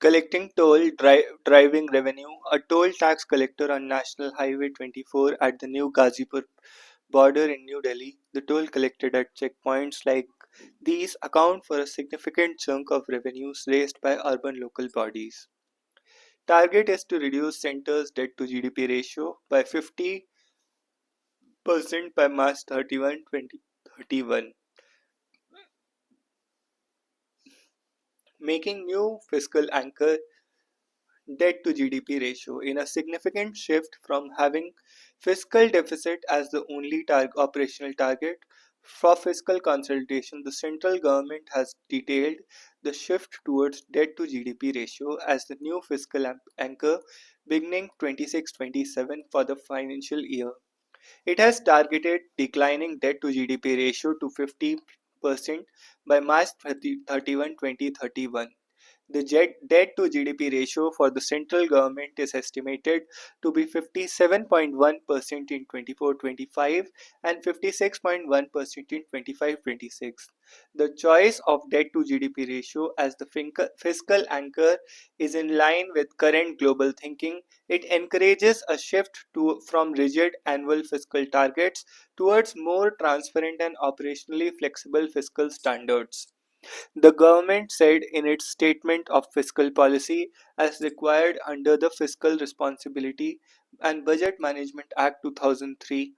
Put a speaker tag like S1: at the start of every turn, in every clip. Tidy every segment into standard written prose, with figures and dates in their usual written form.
S1: Collecting driving revenue. A toll tax collector on National Highway 24 at the New Gazipur border in New Delhi. The toll collected at checkpoints like these account for a significant chunk of revenues raised by urban local bodies. Target is to reduce center's debt to GDP ratio by 50% by March 31, 2031, making new fiscal anchor debt to GDP ratio in a significant shift from having fiscal deficit as the only operational target. For fiscal consolidation, the central government has detailed the shift towards debt to GDP ratio as the new fiscal anchor beginning 26-27 for the financial year. It has targeted declining debt to GDP ratio to 50% by March 2031. The debt to GDP ratio for the central government is estimated to be 57.1% in 24-25 and 56.1% in 25-26. The choice of debt to GDP ratio as the fiscal anchor is in line with current global thinking. It encourages a shift from rigid annual fiscal targets towards more transparent and operationally flexible fiscal standards. The government said in its statement of fiscal policy, as required under the Fiscal Responsibility and Budget Management Act 2003,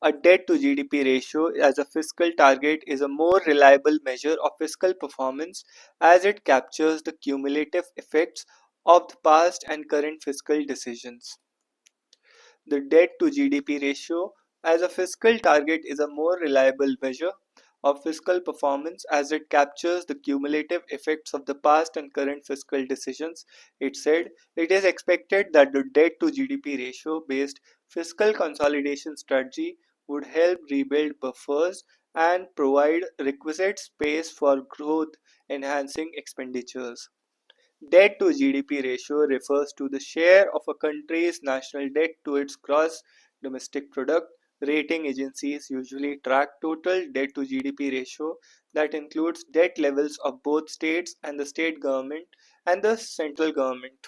S1: a debt to GDP ratio as a fiscal target is a more reliable measure of fiscal performance as it captures the cumulative effects of the past and current fiscal decisions. The debt to GDP ratio as a fiscal target is a more reliable measure of fiscal performance as it captures the cumulative effects of the past and current fiscal decisions. It said it is expected that the debt to GDP ratio based fiscal consolidation strategy would help rebuild buffers and provide requisite space for growth enhancing expenditures. Debt to GDP ratio refers to the share of a country's national debt to its gross domestic product. Rating agencies usually track total debt to GDP ratio that includes debt levels of both states and the state government and the central government.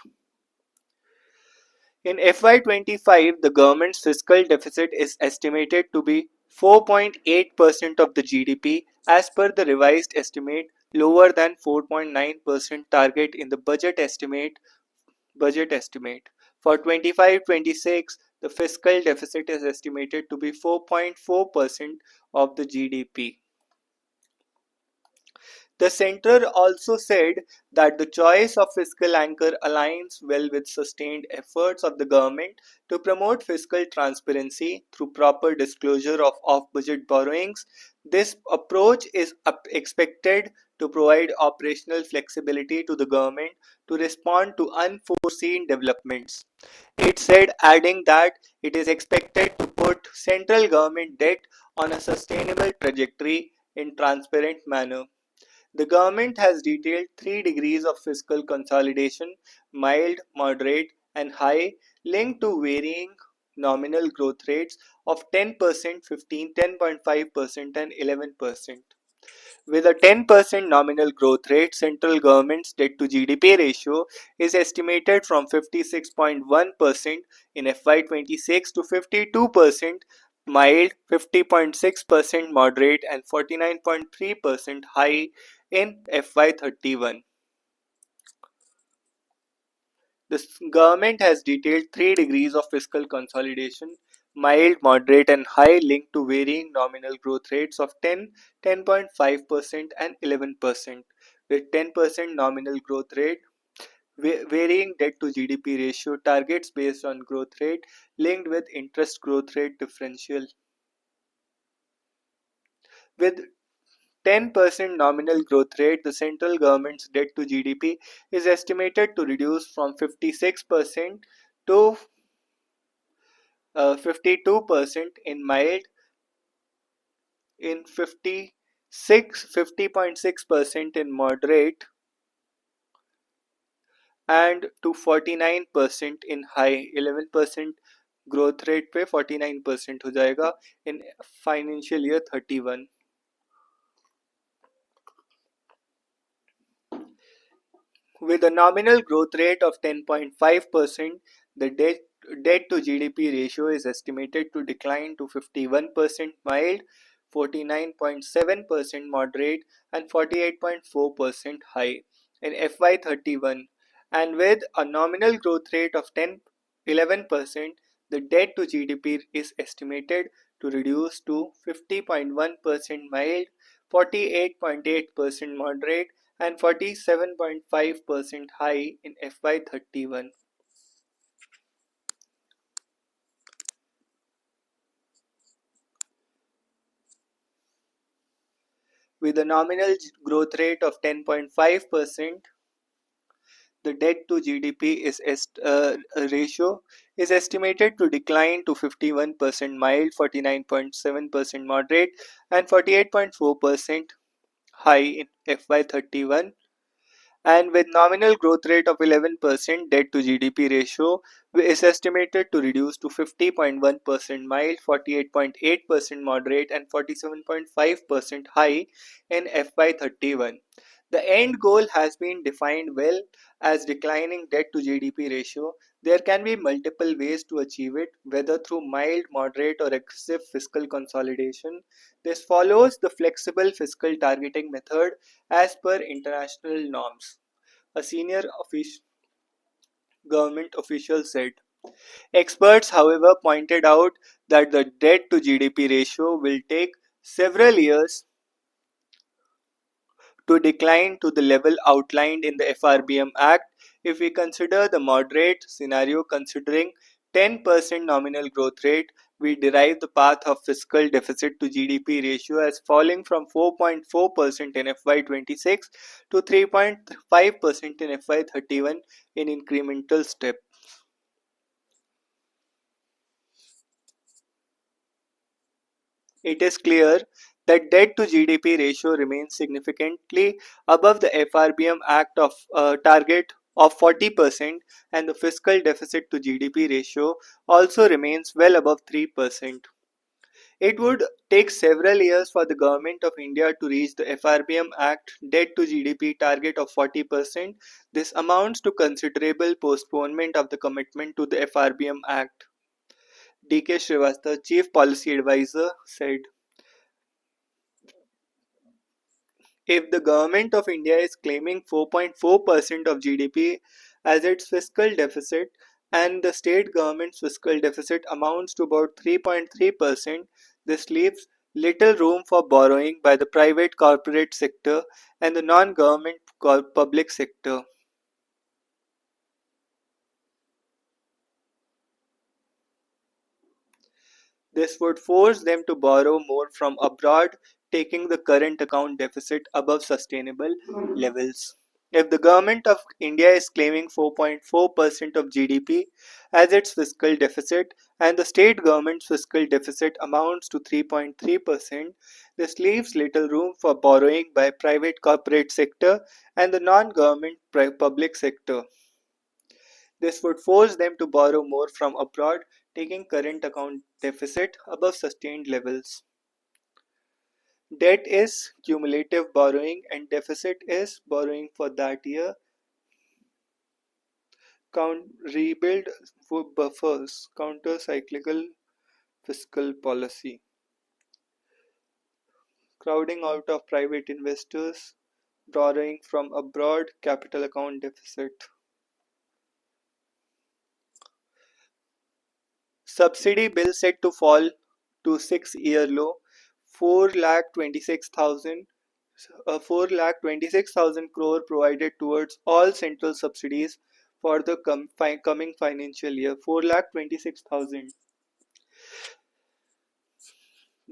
S1: In FY25, the government's fiscal deficit is estimated to be 4.8% of the GDP as per the revised estimate, lower than 4.9% target in the budget estimate. For 25-26, the fiscal deficit is estimated to be 4.4% of the GDP. The center also said that the choice of fiscal anchor aligns well with sustained efforts of the government to promote fiscal transparency through proper disclosure of off-budget borrowings. This approach is expected to provide operational flexibility to the government to respond to unforeseen developments. It said, adding that it is expected to put central government debt on a sustainable trajectory in transparent manner. The government has detailed three degrees of fiscal consolidation: mild, moderate, and high, linked to varying nominal growth rates of 10%, 15, 10.5%, and 11%. With a 10% nominal growth rate, central government's debt to GDP ratio is estimated from 56.1% in FY26 to 52% mild, 50.6% moderate, and 49.3% high in FY31. The government has detailed three degrees of fiscal consolidation: mild, moderate, and high, linked to varying nominal growth rates of 10, 10.5%, and 11%. With 10% nominal growth rate, varying debt to GDP ratio targets based on growth rate linked with interest growth rate differential. With 10% nominal growth rate, the central government's debt to GDP is estimated to reduce from 56% to 52% in mild, in 50.6% in moderate, and to 49% in high. 11% growth rate पे 49% हो जाएगा in financial year 31. With a nominal growth rate of 10.5%, the debt to GDP ratio is estimated to decline to 51% mild, 49.7% moderate, and 48.4% high in FY31. And with a nominal growth rate of 11%, the debt to GDP is estimated to reduce to 50.1% mild, 48.8% moderate, and 47.5% high in FY31. With a nominal growth rate of 10.5%, the debt to GDP ratio is estimated to decline to 51% mild, 49.7% moderate, and 48.4% high in FY31. And with nominal growth rate of 11%, debt to GDP ratio is estimated to reduce to 50.1% mild, 48.8% moderate, and 47.5% high in FY31. The end goal has been defined well as declining debt to GDP ratio. There can be multiple ways to achieve it, whether through mild, moderate, or aggressive fiscal consolidation. This follows the flexible fiscal targeting method as per international norms, a senior government official said. Experts, however, pointed out that the debt to GDP ratio will take several years to decline to the level outlined in the FRBM Act. If we consider the moderate scenario considering 10% nominal growth rate, we derive the path of fiscal deficit to GDP ratio as falling from 4.4% in FY26 to 3.5% in FY31 in incremental steps. It is clear that debt to GDP ratio remains significantly above the FRBM Act of target of 40%, and the fiscal deficit to GDP ratio also remains well above 3%. It would take several years for the Government of India to reach the FRBM Act debt to GDP target of 40%. This amounts to considerable postponement of the commitment to the FRBM Act. D.K. Srivastava, Chief Policy Advisor, said, if the Government of India is claiming 4.4% of GDP as its fiscal deficit and the state government's fiscal deficit amounts to about 3.3%, this leaves little room for borrowing by the private corporate sector and the non-government public sector. This would force them to borrow more from abroad, taking the current account deficit above sustainable levels. If the Government of India is claiming 4.4% of GDP as its fiscal deficit and the state government's fiscal deficit amounts to 3.3%, this leaves little room for borrowing by private corporate sector and the non-government public sector. This would force them to borrow more from abroad, taking current account deficit above sustained levels. Debt is cumulative borrowing and deficit is borrowing for that year. Rebuild buffers, counter-cyclical fiscal policy, crowding out of private investors, borrowing from abroad, capital account deficit. Subsidy bill set to fall to 6-year low, 4,26,000 4,26,000 crore provided towards all central subsidies for the coming financial year. 4,26,000.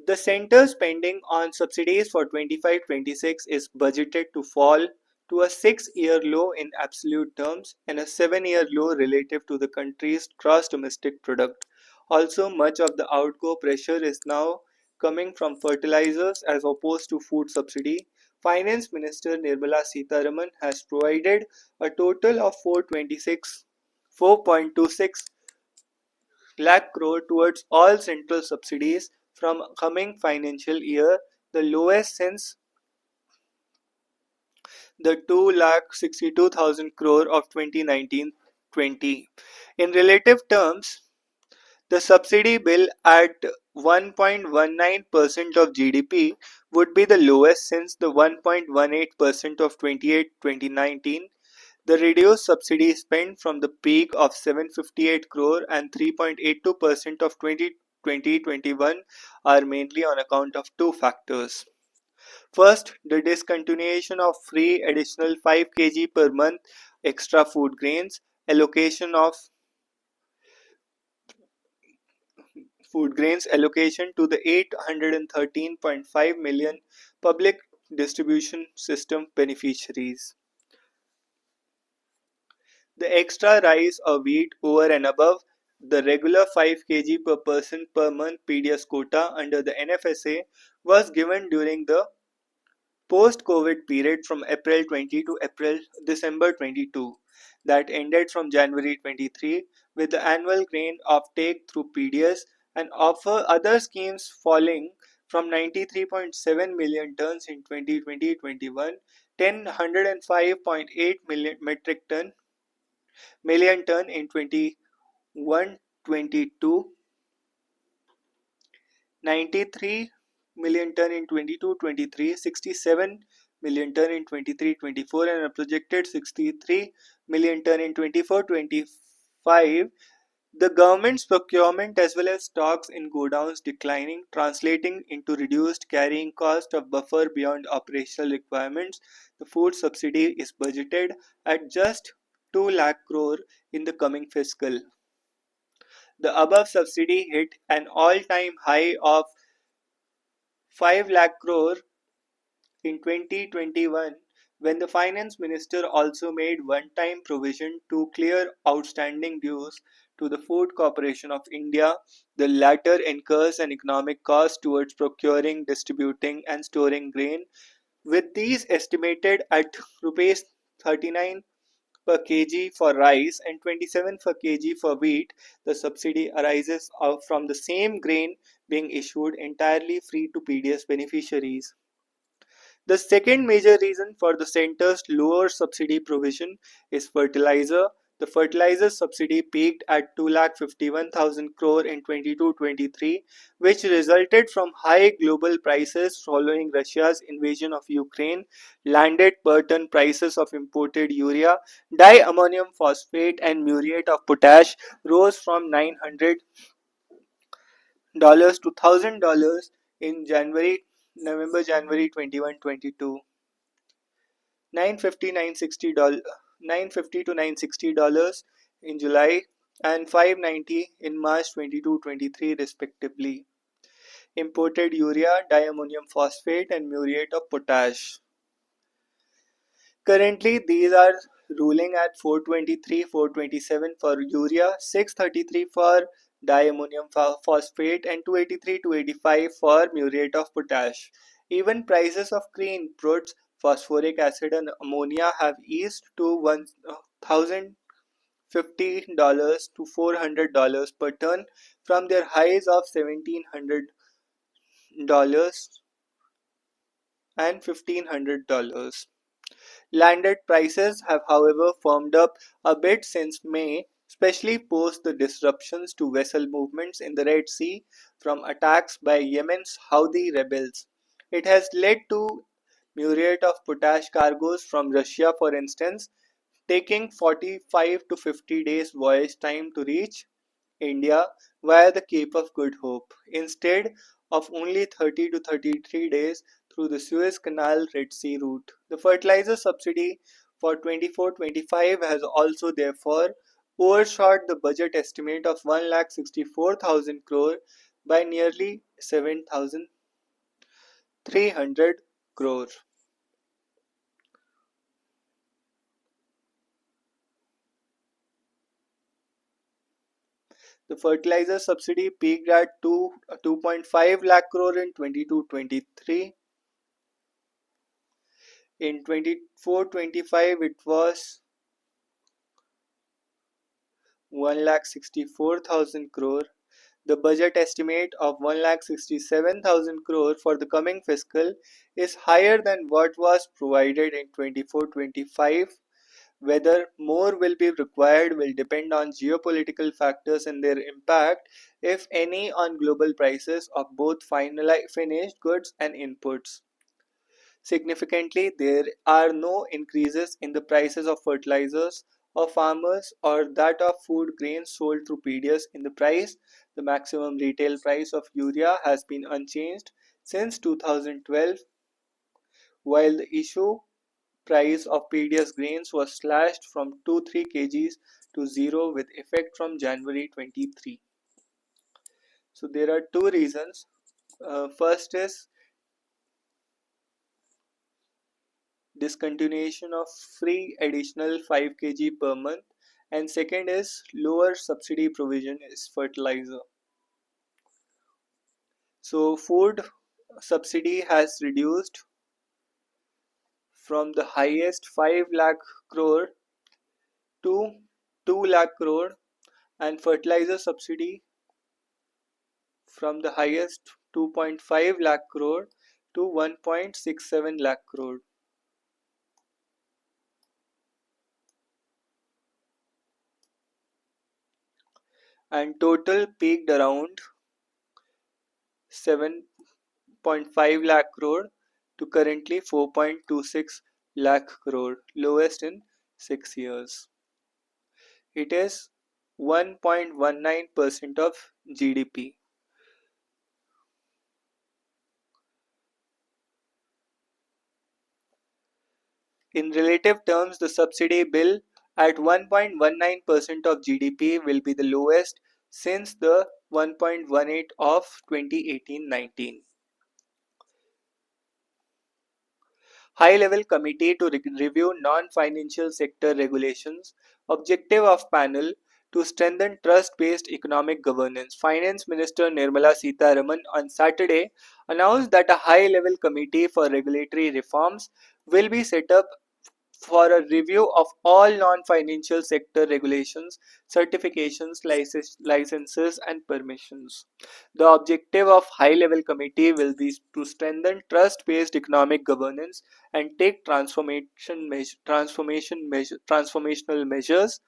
S1: The centre spending on subsidies for 25-26 is budgeted to fall to a 6-year low in absolute terms and a 7-year low relative to the country's gross domestic product. Also, much of the outgo pressure is now coming from fertilizers as opposed to food subsidy. Finance Minister Nirmala Sitharaman has provided a total of 4.26 lakh crore towards all central subsidies from coming financial year, the lowest since the 2,62,000 crore of 2019-20. In relative terms, the subsidy bill at 1.19% of GDP would be the lowest since the 1.18% of 2019. The reduced subsidy spent from the peak of 758 crore and 3.82% of 2020-21 are mainly on account of two factors. First, the discontinuation of free additional 5 kg per month extra food grains allocation to the 813.5 million public distribution system beneficiaries. The extra rice or wheat over and above the regular 5 kg per person per month PDS quota under the NFSA was given during the post-COVID period from April 20 to December 22 that ended from January 23 with the annual grain offtake through PDS and offer other schemes falling from 93.7 million tons in 2020-21 105.8 million ton in 21-22, 93 million ton in 22-23, 67 million ton in 23-24 and a projected 63 million ton in 24-25. The government's procurement as well as stocks in godowns declining, translating into reduced carrying cost of buffer beyond operational requirements. The food subsidy is budgeted at just 2 lakh crore in the coming fiscal. The above subsidy hit an all-time high of 5 lakh crore in 2021 when the finance minister also made one-time provision to clear outstanding dues to the Food Corporation of India. The latter incurs an economic cost towards procuring, distributing and storing grain, with these estimated at rupees 39 per kg for rice and 27 per kg for wheat. The subsidy arises from the same grain being issued entirely free to PDS beneficiaries. The second major reason for the centre's lower subsidy provision is fertilizer. The fertilizer subsidy peaked at 2,51,000 crore in 22-23, which resulted from high global prices following Russia's invasion of Ukraine. Landed per ton prices of imported urea, diammonium phosphate, and muriate of potash rose from $900 to $1,000 in November-January 21-22. 950 to $960 in July and 590 in March 22-23 respectively. Imported urea, diammonium phosphate and muriate of potash. Currently these are ruling at 423, 427 for urea, 633 for diammonium phosphate and 283, 285 for muriate of potash. Even prices of green fruits, phosphoric acid and ammonia have eased to $1,050 to $400 per ton from their highs of $1,700 and $1,500. Landed prices have however firmed up a bit since May, especially post the disruptions to vessel movements in the Red Sea from attacks by Yemen's Houthi rebels. It has led to myriad of potash cargoes from Russia, for instance, taking 45 to 50 days voyage time to reach India via the Cape of Good Hope, instead of only 30 to 33 days through the Suez Canal Red Sea route. The fertilizer subsidy for 24-25 has also therefore overshot the budget estimate of 1,64,000 crore by nearly 7,300 crore. The fertilizer subsidy peaked at 2.5 lakh crore in 22-23. In 24-25 it was 1,64,000 crore. The budget estimate of 1,67,000 crore for the coming fiscal is higher than what was provided in 24-25. Whether more will be required will depend on geopolitical factors and their impact, if any, on global prices of both finished goods and inputs. Significantly, there are no increases in the prices of fertilizers or farmers or that of food grains sold through PDS in the price. The maximum retail price of urea has been unchanged since 2012, while the issue price of PDS grains was slashed from 2-3 kgs to 0 with effect from January 23. So there are two reasons. First is discontinuation of free additional 5 kg per month, and second is lower subsidy provision is fertilizer. So food subsidy has reduced from the highest 5 lakh crore to 2 lakh crore, and fertilizer subsidy from the highest 2.5 lakh crore to 1.67 lakh crore. And total peaked around 7.5 lakh crore to currently 4.26 lakh crore, lowest in 6 years. It is 1.19% of GDP. In relative terms, the subsidy bill at 1.19% of GDP will be the lowest since the 1.18 of 2018-19. High-level committee to review non-financial sector regulations. Objective of panel to strengthen trust-based economic governance. Finance Minister Nirmala Sitharaman on Saturday announced that a high-level committee for regulatory reforms will be set up for a review of all non-financial sector regulations, certifications, licenses and permissions. The objective of high-level committee will be to strengthen trust-based economic governance and take transformational measures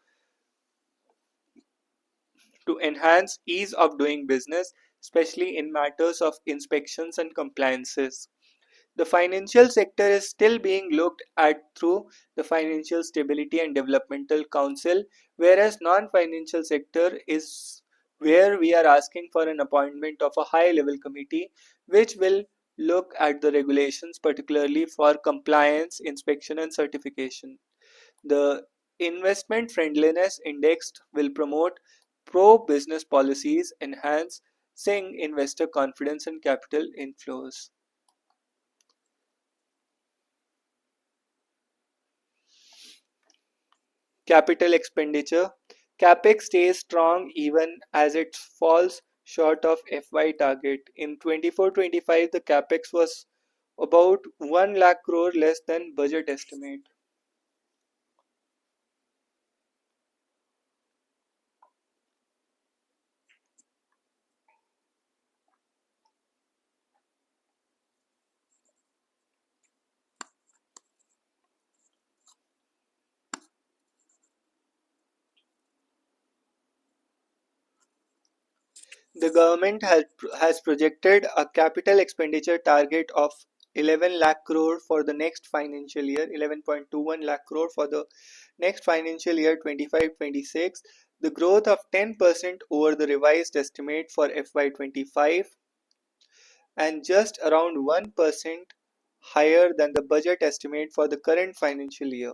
S1: to enhance ease of doing business, especially in matters of inspections and compliances. The financial sector is still being looked at through the Financial Stability and Developmental Council, whereas non-financial sector is where we are asking for an appointment of a high-level committee which will look at the regulations particularly for compliance, inspection and certification. The Investment Friendliness Index will promote pro-business policies, enhancing investor confidence and capital inflows. Capital expenditure. Capex stays strong even as it falls short of FY target. In 24-25, the Capex was about 1 lakh crore less than budget estimate. The government has projected a capital expenditure target of 11 lakh crore for the next financial year, 11.21 lakh crore for the next financial year 25-26, the growth of 10% over the revised estimate for FY25 and just around 1% higher than the budget estimate for the current financial year.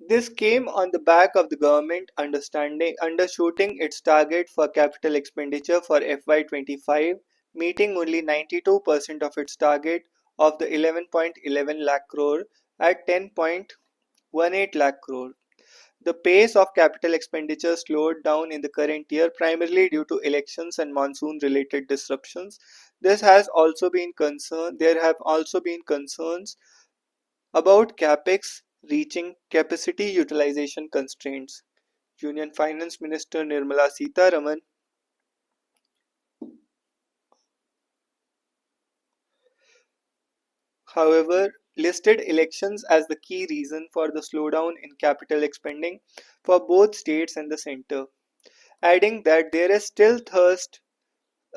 S1: This came on the back of the government undershooting its target for capital expenditure for FY25, meeting only 92% of its target of the 11.11 lakh crore at 10.18 lakh crore. The pace of capital expenditure slowed down in the current year primarily due to elections and monsoon related disruptions. There have also been concerns about capex reaching capacity utilization constraints. Union Finance Minister Nirmala Sitharaman, however, listed elections as the key reason for the slowdown in capital expending for both states and the center, adding that there is still thirst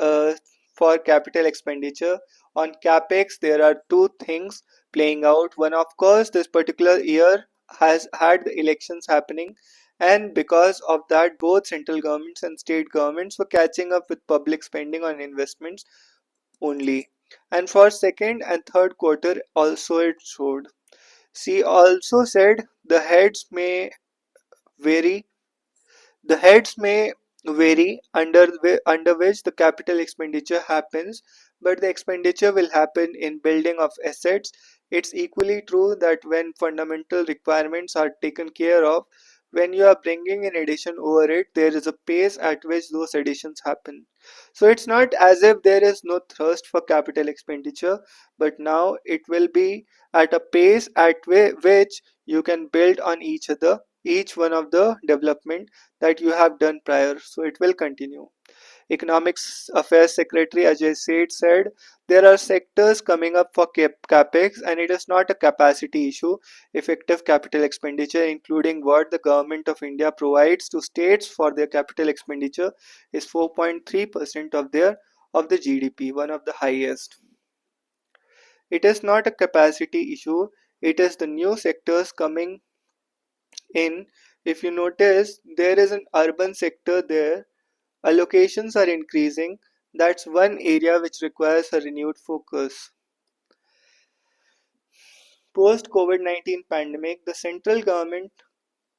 S1: uh, for capital expenditure. On capex, there are two things playing out. One, of course, this particular year has had the elections happening, and because of that, both central governments and state governments were catching up with public spending on investments only. And for second and third quarter, also it showed. She also said vary the heads may vary under which the capital expenditure happens, but the expenditure will happen in building of assets. It's equally true that when fundamental requirements are taken care of, when you are bringing in addition over it, there is a pace at which those additions happen. So it's not as if there is no thrust for capital expenditure, but now it will be at a pace which you can build on each one of the development that you have done prior, so it will continue. Economics Affairs Secretary Ajay Seth said there are sectors coming up for capex and it is not a capacity issue. Effective capital expenditure, including what the government of India provides to states for their capital expenditure, is 4.3% of the GDP, one of the highest. It is not a capacity issue, it is the new sectors coming in. If you notice, there is an urban sector there. Allocations are increasing. That's one area which requires a renewed focus. Post COVID-19 pandemic, the central government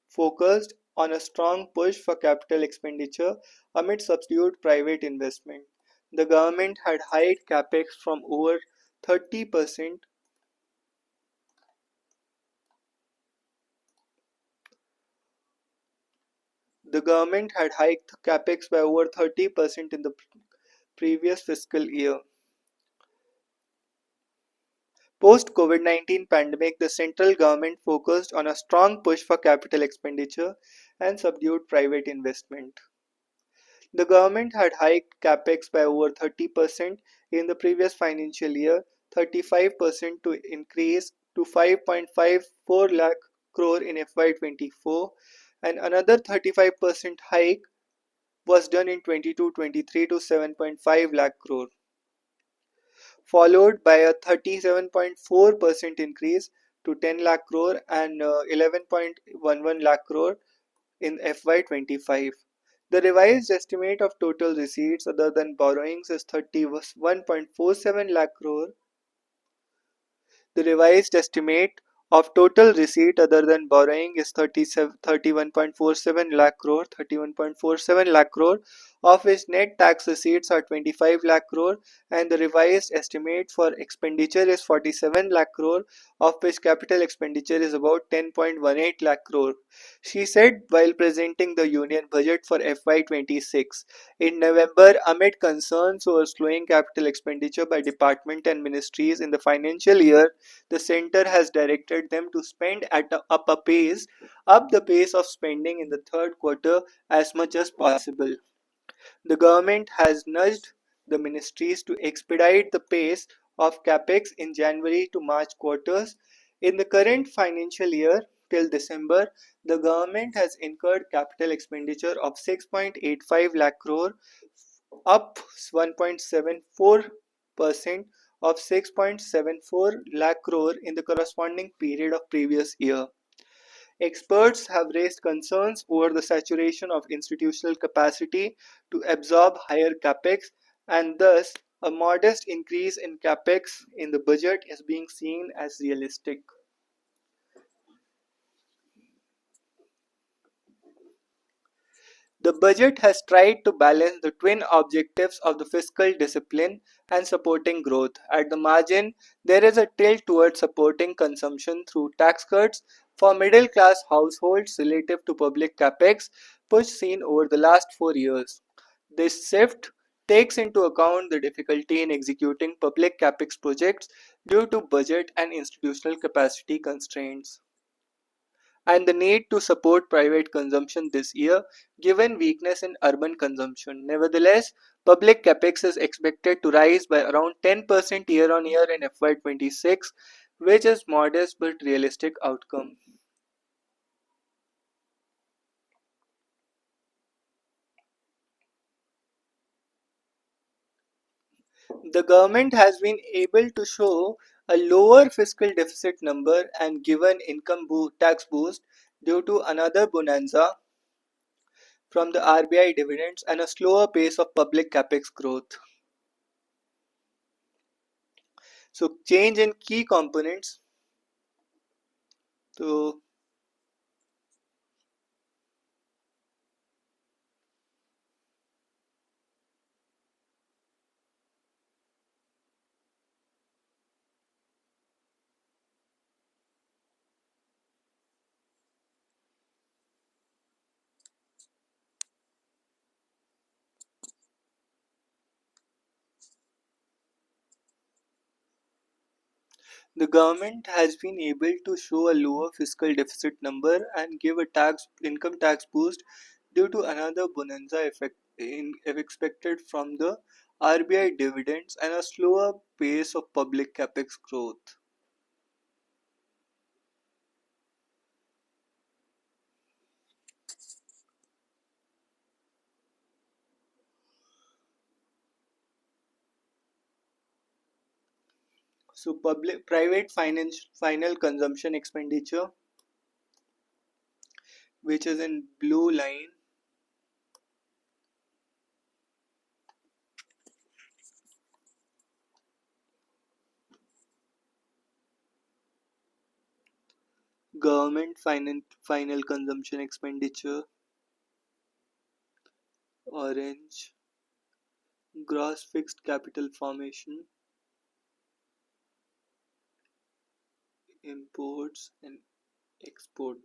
S1: focused on a strong push for capital expenditure amid subdued private investment. The government had hiked capex from over 30%. The government had hiked capex by over 30% in the previous fiscal year. Post COVID-19 pandemic, the central government focused on a strong push for capital expenditure and subdued private investment. The government had hiked capex by over 30% in the previous financial year, 35% to increase to 5.54 lakh crore in FY24, and another 35% hike was done in 22-23 to 7.5 lakh crore, followed by a 37.4% increase to 10 lakh crore and 11.11 lakh crore in FY25. The revised estimate of total receipts other than borrowings is 31.47 lakh crore. The revised estimate of total receipt other than borrowing is 31.47 lakh crore, 31.47 lakh crore, of which net tax receipts are 25 lakh crore, and the revised estimate for expenditure is 47 lakh crore, of which capital expenditure is about 10.18 lakh crore. She said while presenting the union budget for FY26 in November amid concerns over slowing capital expenditure by department and ministries in the financial year, the center has directed them to spend up the pace of spending in the third quarter as much as possible. The government has nudged the ministries to expedite the pace of capex in January to March quarters. In the current financial year till December, the government has incurred capital expenditure of 6.85 lakh crore, up 1.74% of 6.74 lakh crore in the corresponding period of previous year. Experts have raised concerns over the saturation of institutional capacity to absorb higher capex, and thus a modest increase in capex in the budget is being seen as realistic. The budget has tried to balance the twin objectives of the fiscal discipline and supporting growth. At the margin, there is a tilt towards supporting consumption through tax cuts for middle class households relative to public capex push seen over the last 4 years. This shift takes into account the difficulty in executing public capex projects due to budget and institutional capacity constraints. and the need to support private consumption this year, given weakness in urban consumption. Nevertheless, public capex is expected to rise by around 10% year on year in FY26, which is modest but realistic outcome. The government has been able to show a lower fiscal deficit number and given tax boost due to another bonanza from the RBI dividends and a slower pace of public capex growth. So change in key components. So the government has been able to show a lower fiscal deficit number and give a tax income tax boost due to another bonanza effect expected from the RBI dividends and a slower pace of public capex growth. So public private finance final consumption expenditure, which is in blue line, final consumption expenditure, orange, gross fixed capital formation, imports and export.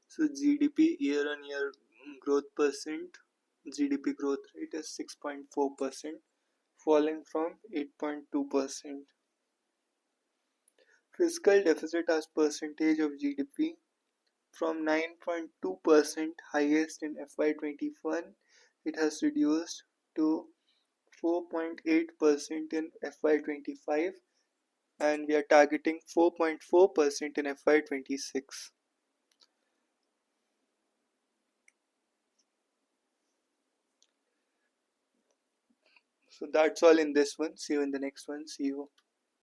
S1: So GDP year on year growth percent, GDP growth rate is 6.4%, falling from 8.2%. Fiscal deficit as percentage of GDP from 9.2% highest in FY21, it has reduced to 4.8% in FY25, and we are targeting 4.4% in FY26. So that's all in this one. See you in the next one. See you.